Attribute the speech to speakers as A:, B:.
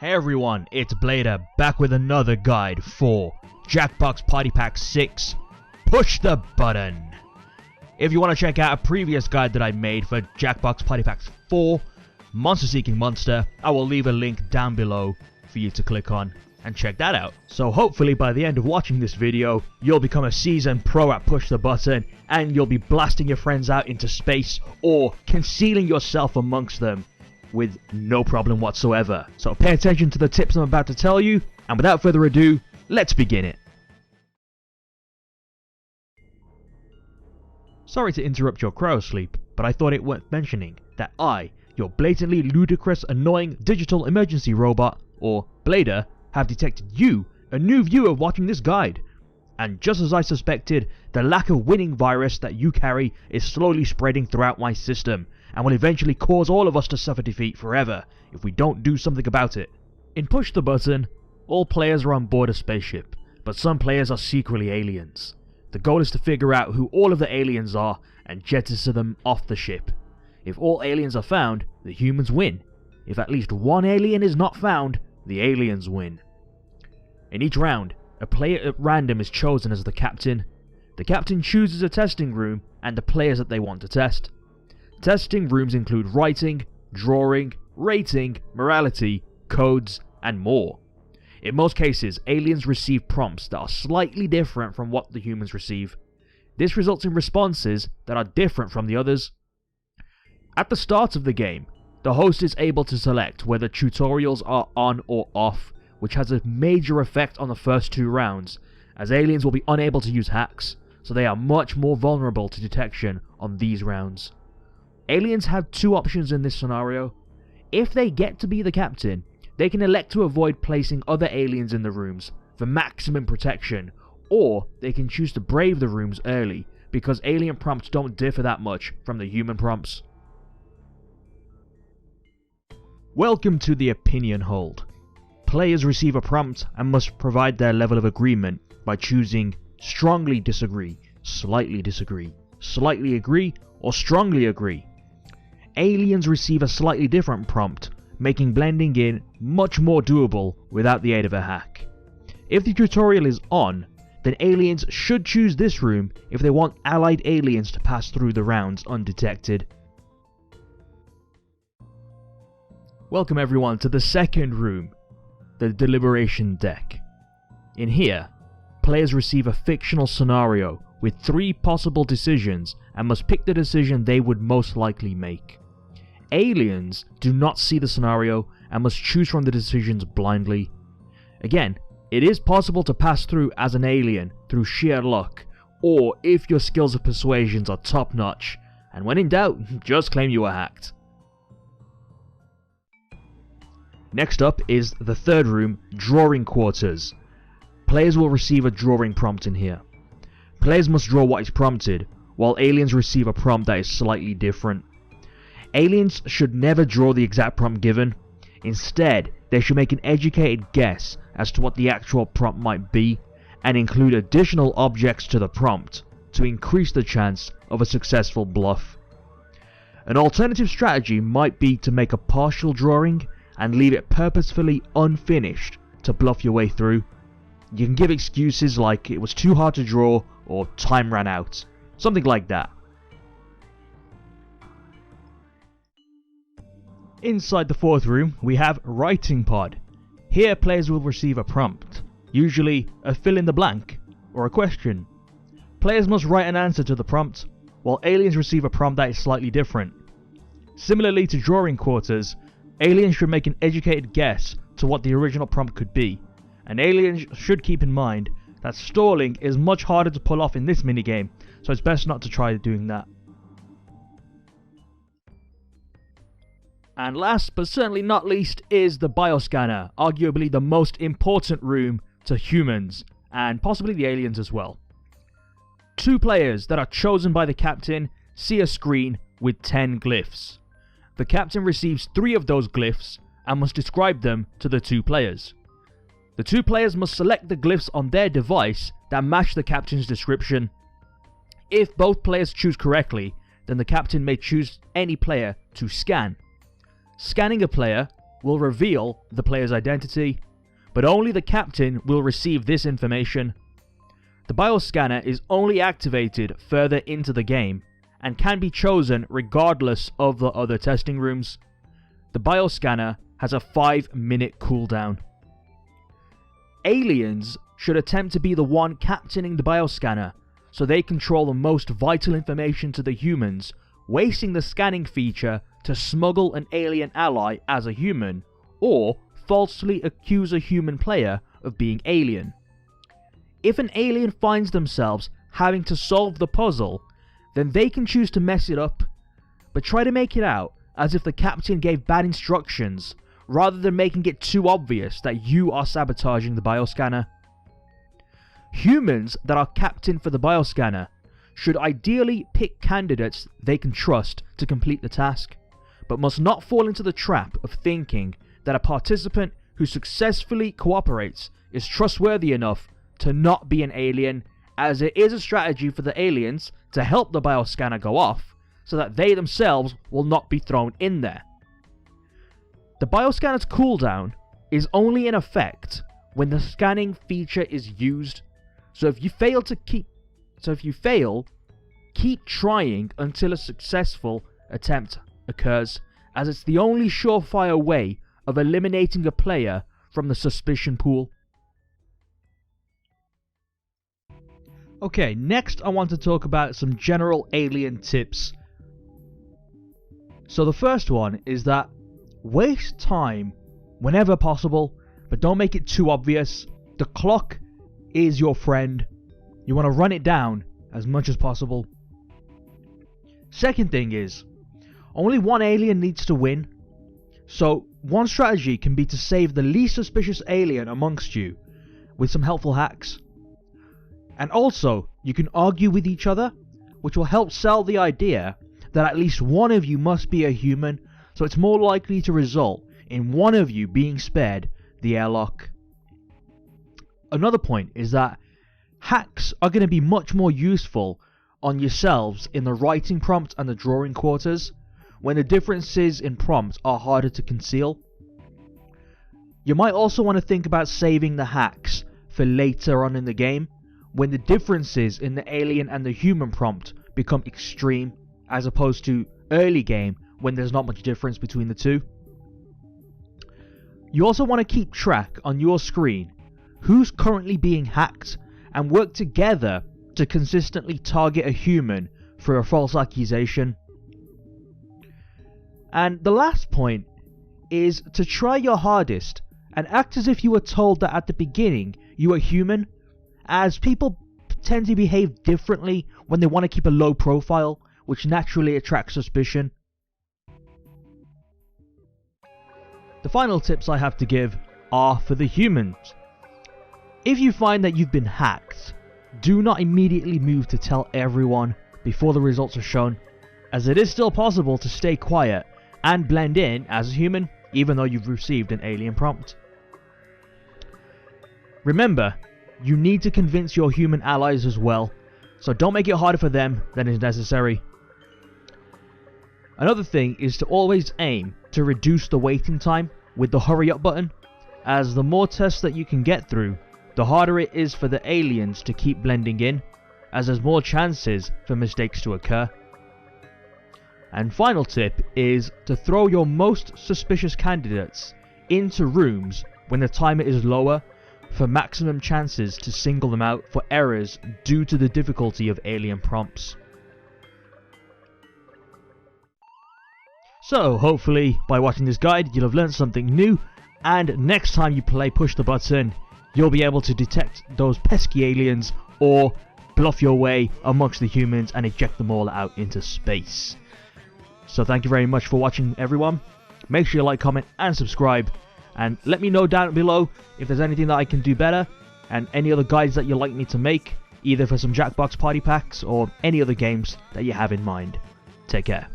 A: Hey everyone, it's Blader back with another guide for Jackbox Party Pack 6, Push the Button. If you want to check out a previous guide that I made for Jackbox Party Pack 4, Monster Seeking Monster, I will leave a link down below for you to click on and check that out. So hopefully by the end of watching this video, you'll become a seasoned pro at Push the Button and you'll be blasting your friends out into space or concealing yourself amongst them with no problem whatsoever. So pay attention to the tips I'm about to tell you, and without further ado, let's begin it. Sorry to interrupt your cryo sleep, but I thought it worth mentioning that I, your blatantly ludicrous, annoying digital emergency robot, or Blader, have detected you, a new viewer watching this guide. And just as I suspected, the lack of winning virus that you carry is slowly spreading throughout my system, and will eventually cause all of us to suffer defeat forever if we don't do something about it. In Push the Button, all players are on board a spaceship, but some players are secretly aliens. The goal is to figure out who all of the aliens are and jettison them off the ship. If all aliens are found, the humans win. If at least one alien is not found, the aliens win. In each round, a player at random is chosen as the captain. The captain chooses a testing room and the players that they want to test. Testing rooms include writing, drawing, rating, morality, codes, and more. In most cases, aliens receive prompts that are slightly different from what the humans receive. This results in responses that are different from the others. At the start of the game, the host is able to select whether tutorials are on or off, which has a major effect on the first two rounds, as aliens will be unable to use hacks, so they are much more vulnerable to detection on these rounds. Aliens have two options in this scenario. If they get to be the captain, they can elect to avoid placing other aliens in the rooms for maximum protection, or they can choose to brave the rooms early because alien prompts don't differ that much from the human prompts. Welcome to the opinion hold. Players receive a prompt and must provide their level of agreement by choosing strongly disagree, slightly agree, or strongly agree. Aliens receive a slightly different prompt, making blending in much more doable without the aid of a hack. If the tutorial is on, then aliens should choose this room if they want allied aliens to pass through the rounds undetected. Welcome everyone to the second room, the Deliberation deck. In here, players receive a fictional scenario with 3 possible decisions and must pick the decision they would most likely make. Aliens do not see the scenario and must choose from the decisions blindly. Again, it is possible to pass through as an alien through sheer luck, or if your skills of persuasion are top notch, and when in doubt, just claim you were hacked. Next up is the third room, Drawing Quarters. Players will receive a drawing prompt in here. Players must draw what is prompted, while aliens receive a prompt that is slightly different. Aliens should never draw the exact prompt given. Instead, they should make an educated guess as to what the actual prompt might be, and include additional objects to the prompt to increase the chance of a successful bluff. An alternative strategy might be to make a partial drawing and leave it purposefully unfinished to bluff your way through. You can give excuses like it was too hard to draw or time ran out, something like that. Inside the fourth room, we have Writing Pod. Here players will receive a prompt, usually a fill in the blank or a question. Players must write an answer to the prompt, while aliens receive a prompt that is slightly different. Similarly to Drawing Quarters, aliens should make an educated guess to what the original prompt could be, and aliens should keep in mind that stalling is much harder to pull off in this minigame, so it's best not to try doing that. And last but certainly not least is the Bioscanner, arguably the most important room to humans, and possibly the aliens as well. 2 players that are chosen by the captain see a screen with 10 glyphs. The captain receives 3 of those glyphs and must describe them to the 2 players. The 2 players must select the glyphs on their device that match the captain's description. If both players choose correctly, then the captain may choose any player to scan. Scanning a player will reveal the player's identity, but only the captain will receive this information. The bioscanner is only activated further into the game and can be chosen regardless of the other testing rooms. The bioscanner has a 5-minute cooldown. Aliens should attempt to be the one captaining the bioscanner so they control the most vital information to the humans, wasting the scanning feature to smuggle an alien ally as a human, or falsely accuse a human player of being alien. If an alien finds themselves having to solve the puzzle, then they can choose to mess it up, but try to make it out as if the captain gave bad instructions, rather than making it too obvious that you are sabotaging the bioscanner. Humans that are captain for the bioscanner should ideally pick candidates they can trust to complete the task, but must not fall into the trap of thinking that a participant who successfully cooperates is trustworthy enough to not be an alien, as it is a strategy for the aliens to help the bioscanner go off, so that they themselves will not be thrown in there. The bioscanner's cooldown is only in effect when the scanning feature is used, so if you fail, keep trying until a successful attempt occurs, as it's the only surefire way of eliminating a player from the suspicion pool. Okay, next I want to talk about some general alien tips. So the first one is that waste time whenever possible, but don't make it too obvious. The clock is your friend. You want to run it down as much as possible. Second thing is, only one alien needs to win. So one strategy can be to save the least suspicious alien amongst you with some helpful hacks. And also, you can argue with each other, which will help sell the idea that at least one of you must be a human, so it's more likely to result in one of you being spared the airlock. Another point is that hacks are going to be much more useful on yourselves in the writing prompt and the drawing quarters, when the differences in prompts are harder to conceal. You might also want to think about saving the hacks for later on in the game, when the differences in the alien and the human prompt become extreme, as opposed to early game when there's not much difference between the two. You also want to keep track on your screen who's currently being hacked and work together to consistently target a human for a false accusation. And the last point is to try your hardest and act as if you were told that at the beginning you were human, as people tend to behave differently when they want to keep a low profile, which naturally attracts suspicion. The final tips I have to give are for the humans. If you find that you've been hacked, do not immediately move to tell everyone before the results are shown, as it is still possible to stay quiet and blend in as a human even though you've received an alien prompt. Remember, you need to convince your human allies as well, so don't make it harder for them than is necessary. Another thing is to always aim to reduce the waiting time with the hurry up button, as the more tests that you can get through, the harder it is for the aliens to keep blending in, as there's more chances for mistakes to occur. And final tip is to throw your most suspicious candidates into rooms when the timer is lower, for maximum chances to single them out for errors due to the difficulty of alien prompts. So hopefully by watching this guide you'll have learned something new, and next time you play Push the Button you'll be able to detect those pesky aliens or bluff your way amongst the humans and eject them all out into space. So thank you very much for watching, everyone. Make sure you like, comment and subscribe, and let me know down below if there's anything that I can do better, and any other guides that you'd like me to make, either for some Jackbox Party Packs or any other games that you have in mind. Take care.